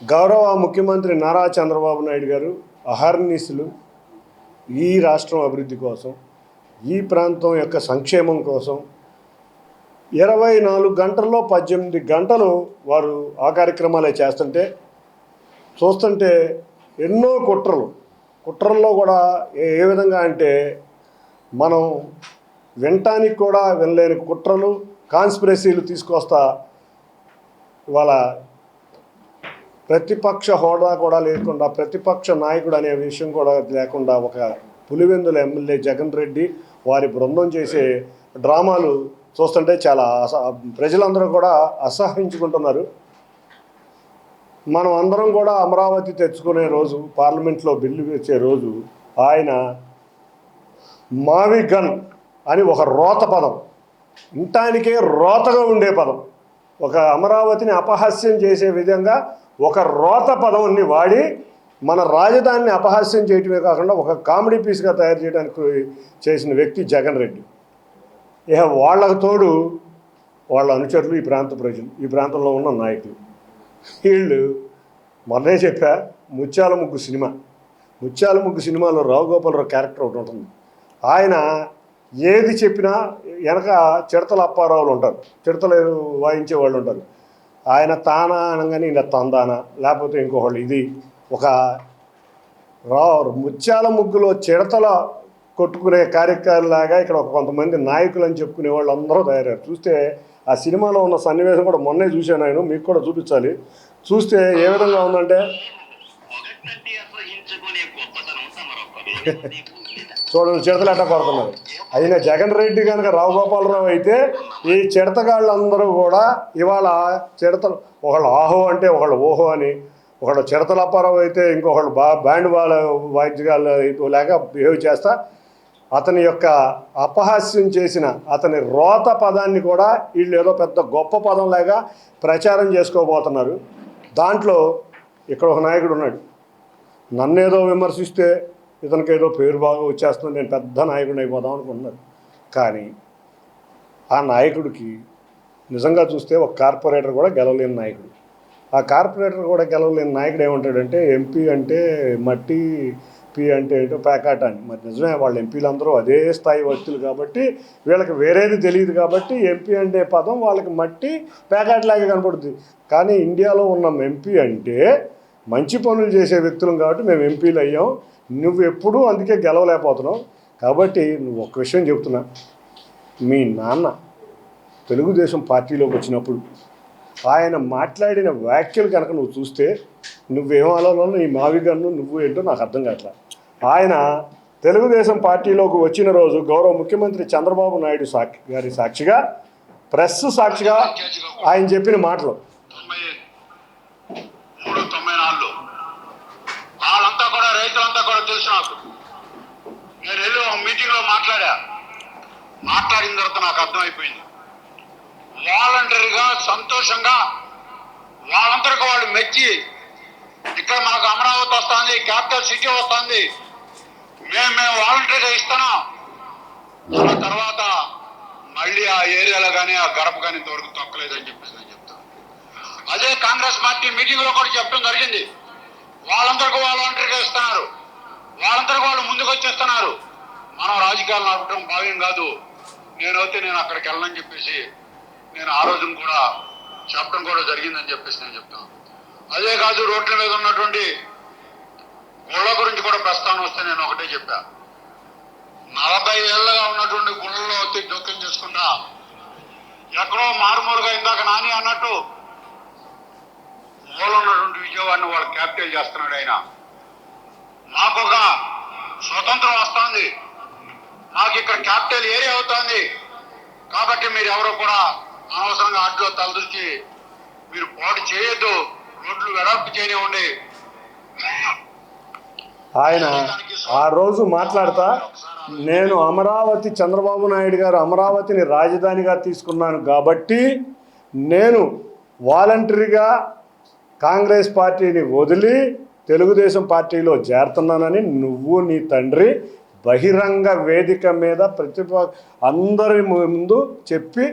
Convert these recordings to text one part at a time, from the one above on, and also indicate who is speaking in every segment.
Speaker 1: గౌరవ ముఖ్యమంత్రి నారా చంద్రబాబు నాయుడు గారు అహర్నిశలు ఈ రాష్ట్రం అభివృద్ధి కోసం, ఈ ప్రాంతం యొక్క సంక్షేమం కోసం 24 గంటల్లో 18 గంటలు వారు ఆ కార్యక్రమాలే చేస్తుంటే చూస్తుంటే ఎన్నో కుట్రల్లో కూడా ఏ విధంగా అంటే మనం వినటానికి కూడా వినలేని కుట్రలు, కాన్స్పిరసీలు తీసుకొస్తా ఇవాళ ప్రతిపక్ష హోదా కూడా లేకుండా, ప్రతిపక్ష నాయకుడు అనే విషయం కూడా లేకుండా ఒక పులివెందుల ఎమ్మెల్యే జగన్ రెడ్డి వారి బృందం చేసే డ్రామాలు చూస్తుంటే చాలా ప్రజలందరూ కూడా అసహించుకుంటున్నారు. మనం అందరం కూడా అమరావతి తెచ్చుకునే రోజు, పార్లమెంట్లో బిల్లు వచ్చే రోజు ఆయన మావి గన్ అని ఒక రోత పదం, ఇంటానికే రోతగా ఉండే పదం, ఒక అమరావతిని అపహాస్యం చేసే విధంగా ఒక రోత పదవుని వాడి మన రాజధానిని అపహాస్యం చేయటమే కాకుండా ఒక కామెడీ పీస్గా తయారు చేయడానికి చేసిన వ్యక్తి జగన్ రెడ్డి. ఇక వాళ్ళకు తోడు వాళ్ళ అనుచరులు, ఈ ప్రాంత ప్రజలు, ఈ ప్రాంతంలో ఉన్న నాయకులు. వీళ్ళు మొన్నే చెప్పా, ముత్యాల ముగ్గు సినిమాలో రావు గోపాలరావు క్యారెక్టర్ ఒకటి ఉంటుంది. ఆయన ఏది చెప్పినా వెనక చిడతల అప్పారావులు ఉంటారు, చిడతలు వాయించే వాళ్ళు ఉంటారు. ఆయన తానా అనగానే ఇలా తందానా, లేకపోతే ఇంకొకళ్ళు. ఇది ఒక ముత్యాల ముగ్గులో చిడతల కొట్టుకునే కార్యక్రమాలాగా ఇక్కడ కొంతమంది నాయకులు అని చెప్పుకునే వాళ్ళు అందరూ తయారయ్యారు. చూస్తే ఆ సినిమాలో ఉన్న సన్నివేశం కూడా మొన్నే చూశాను, నేను మీకు కూడా చూపించాలి. చూస్తే ఏ విధంగా ఉందంటే చూడండి, చిడతలు ఎట్టా కొడుతున్నారు. అయినా జగన్ రెడ్డి కనుక రావు గోపాలరావు అయితే ఈ చిడతగాళ్ళందరూ కూడా ఇవాళ చిడతలు, ఒకళ్ళు ఆహో అంటే ఒకళ్ళు ఓహో అని, ఒకళ్ళు చిడతల అప్పారావు అయితే ఇంకొకళ్ళు బ్యాండ్ వాయిద్యాలు లేక బిహేవ్ చేస్తా అతని యొక్క అపహాస్యం చేసిన అతని రోత పదాన్ని కూడా వీళ్ళు ఏదో పెద్ద గొప్ప పదం లాగా ప్రచారం చేసుకోబోతున్నారు. దాంట్లో ఇక్కడ ఒక నాయకుడు ఉన్నాడు, నన్నేదో విమర్శిస్తే ఇతనికి ఏదో పేరు బాగా వచ్చేస్తుంది, నేను పెద్ద నాయకుడిని అయిపోదాం అనుకుంటున్నాను. కానీ ఆ నాయకుడికి నిజంగా చూస్తే ఒక కార్పొరేటర్ కూడా గెలవలేని నాయకుడు. ఆ కార్పొరేటర్ కూడా గెలవలేని నాయకుడు ఏమంటాడంటే ఎంపీ అంటే మట్టి, పీ అంటే ఏంటో ప్యాకాట్ అని. మరి నిజమే, వాళ్ళ ఎంపీలందరూ అదే స్థాయి వ్యక్తులు కాబట్టి వీళ్ళకి వేరేది తెలియదు కాబట్టి ఎంపీ అంటే పదం వాళ్ళకి మట్టి ప్యాకాట్ లాగే కనపడుతుంది. కానీ ఇండియాలో ఉన్న ఎంపీ అంటే మంచి పనులు చేసే వ్యక్తులం కాబట్టి మేము ఎంపీలు అయ్యాం. నువ్వు ఎప్పుడూ అందుకే గెలవలేకపోతున్నావు. కాబట్టి నువ్వు ఒక విషయం చెప్తున్నా, మీ నాన్న తెలుగుదేశం పార్టీలోకి వచ్చినప్పుడు ఆయన మాట్లాడిన వ్యాఖ్యలు కనుక నువ్వు చూస్తే నువ్వేమాలో నీ మావిగన్ను నువ్వు ఏంటో నాకు అర్థం కావట్లా. ఆయన తెలుగుదేశం పార్టీలోకి వచ్చిన రోజు గౌరవ ముఖ్యమంత్రి చంద్రబాబు నాయుడు గారి సాక్షిగా, ప్రెస్ సాక్షిగా ఆయన చెప్పిన మాటలు,
Speaker 2: వాళ్ళంతా కూడా రైతులంతా కూడా తెలుసు నాకు. నేను వెళ్ళి ఒక మీటింగ్లో మాట్లాడిన తర్వాత నాకు అర్థమైపోయింది. వాలంటరీగా సంతోషంగా వాళ్ళందరికీ వాళ్ళు మెచ్చి ఇక్కడ మనకు అమరావతి వస్తుంది, క్యాపిటల్ సిటీ వస్తుంది, మేము వాలంటరీగా ఇస్తున్నాం. ఆ తర్వాత మళ్ళీ ఆ ఏరియాలో కానీ ఆ గడప కానీ ఇంతవరకు తొక్కలేదని చెప్పేసి నేను చెప్తాను. అదే కాంగ్రెస్ పార్టీ మీటింగ్లో కూడా చెప్పడం జరిగింది. వాళ్ళందరికీ వాలంటరీగా ఇస్తున్నారు, వాళ్ళందరికీ వాళ్ళు ముందుకు వచ్చేస్తున్నారు. మనం రాజకీయాలు నడపడం భావ్యం కాదు, నేను అక్కడికి వెళ్ళనని చెప్పేసి నేను ఆ రోజున కూడా చెప్పడం కూడా జరిగిందని చెప్పేసి నేను చెప్తాను. అదే కాదు, రోడ్ల మీద ఉన్నటువంటి గుళ్ళ గురించి కూడా ప్రస్తావన వస్తే నేను ఒకటే చెప్పా. 40 ఏళ్ళగా ఉన్నటువంటి గుళ్ళలో వచ్చి జోక్యం చేసుకుంటా ఎక్కడో మారుమూలుగా ఇందాక నాని అన్నట్టు ఉన్నటువంటి విజయవాడని వాళ్ళు క్యాపిటల్ చేస్తున్నాడు. ఆయన మాకు ఒక స్వతంత్రం వస్తుంది, మాకు ఇక్కడ క్యాపిటల్ ఏరియా అవుతుంది కాబట్టి మీరు ఎవరు కూడా అనవసరంగా ఆటలో తలదూర్చి మీరు పోటీ చేయొద్దు, రోడ్లు వెడల్పు చేయనివ్వండి.
Speaker 1: ఆయన ఆ రోజు మాట్లాడతా, నేను అమరావతి, చంద్రబాబు నాయుడు గారు అమరావతిని రాజధానిగా తీసుకున్నాను కాబట్టి నేను వాలంటరీగా కాంగ్రెస్ పార్టీని వదిలి తెలుగుదేశం పార్టీలో చేరుతున్నానని నువ్వు నీ తండ్రి బహిరంగ వేదిక మీద అందరి ముందు చెప్పి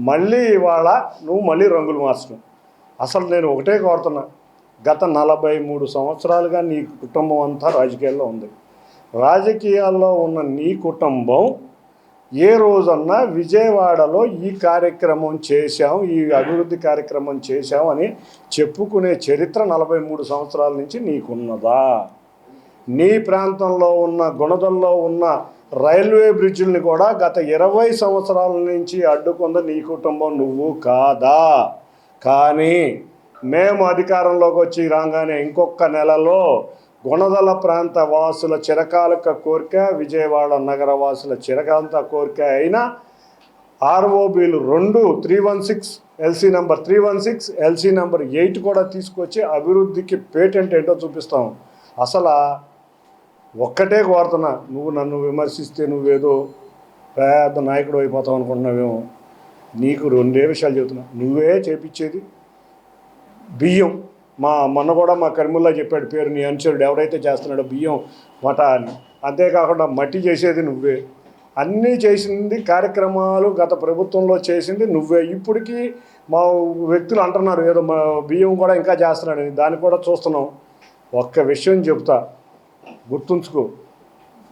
Speaker 1: మళ్ళీ ఇవాళ నువ్వు మళ్ళీ రంగులు మార్చడం. అసలు నేను ఒకటే కోరుతున్నా, గత 43 సంవత్సరాలుగా నీ కుటుంబం అంతా రాజకీయాల్లో ఉంది. రాజకీయాల్లో ఉన్న నీ కుటుంబం ఏ రోజన్నా విజయవాడలో ఈ కార్యక్రమం చేశాం, ఈ అభివృద్ధి కార్యక్రమం చేశాం అని చెప్పుకునే చరిత్ర 43 సంవత్సరాల నుంచి నీకున్నదా? నీ ప్రాంతంలో ఉన్న గుణదల్లో ఉన్న రైల్వే బ్రిడ్జిల్ని కూడా గత 20 సంవత్సరాల నుంచి అడ్డుకుంది నీ కుటుంబం, నువ్వు కాదా? కానీ మేము అధికారంలోకి వచ్చి రాగానే ఇంకొక నెలలో గుణదల ప్రాంత వాసుల చిరకాలిక కోరిక, విజయవాడ నగర వాసుల చిరకాంత కోరిక అయిన ఆర్ఓబీలు 2 316 ఎల్సీ నెంబర్ 316 ఎల్సీ నెంబర్ 8 కూడా తీసుకొచ్చి అభివృద్ధికి పేటెంట్ ఏంటో చూపిస్తాం. అసలు ఒక్కటే కోరుతున్నా, నువ్వు నన్ను విమర్శిస్తే నువ్వేదో పెద్ద నాయకుడు అయిపోతావు అనుకుంటున్నావేమో. నీకు 2 విషయాలు చెబుతున్నా. నువ్వే చేపించేది బియ్యం, మొన్న కూడా మా కర్ముల్లా చెప్పాడు పేరు, నీ అనుచరుడు ఎవరైతే చేస్తున్నాడో బియ్యం మఠా అని. అంతేకాకుండా మట్టి చేసేది నువ్వే, అన్నీ చేసింది కార్యక్రమాలు గత ప్రభుత్వంలో చేసింది నువ్వే. ఇప్పటికీ మా వ్యక్తులు అంటున్నారు ఏదో మా బియ్యం కూడా ఇంకా చేస్తున్నాడని, దాన్ని కూడా చూస్తున్నాం. ఒక్క విషయం చెప్తా, గుర్తుంచుకో,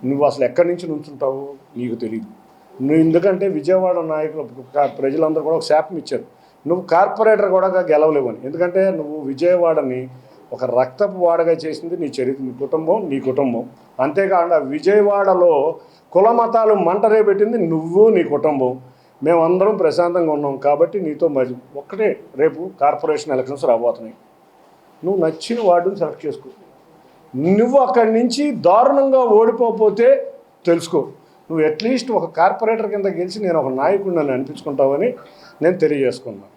Speaker 1: నువ్వు అసలు ఎక్కడి నుంచి నుంచుంటావు నీకు తెలియదు. నువ్వు ఎందుకంటే విజయవాడ నాయకులు ప్రజలందరూ కూడా ఒక శాపం ఇచ్చారు, నువ్వు కార్పొరేటర్ కూడా గెలవలేవని. ఎందుకంటే నువ్వు విజయవాడని ఒక రక్తపు వాడగా చేసింది నీ చరిత్ర, నీ కుటుంబం. అంతేకాకుండా విజయవాడలో కుల మతాలు మంటరే పెట్టింది నువ్వు, నీ కుటుంబం. మేమందరం ప్రశాంతంగా ఉన్నాం కాబట్టి నీతో మరి ఒక్కటే, రేపు కార్పొరేషన్ ఎలక్షన్స్ రాబోతున్నాయి. నువ్వు నచ్చిన వార్డుని సెలెక్ట్ చేసుకో. నువ్వు అక్కడి నుంచి దారుణంగా ఓడిపోతే తెలుసుకో, నువ్వు అట్లీస్ట్ ఒక కార్పొరేటర్ కింద గెలిచి నేను ఒక నాయకుడిని అనిపించుకుంటావని నేను తెలియజేసుకున్నాను.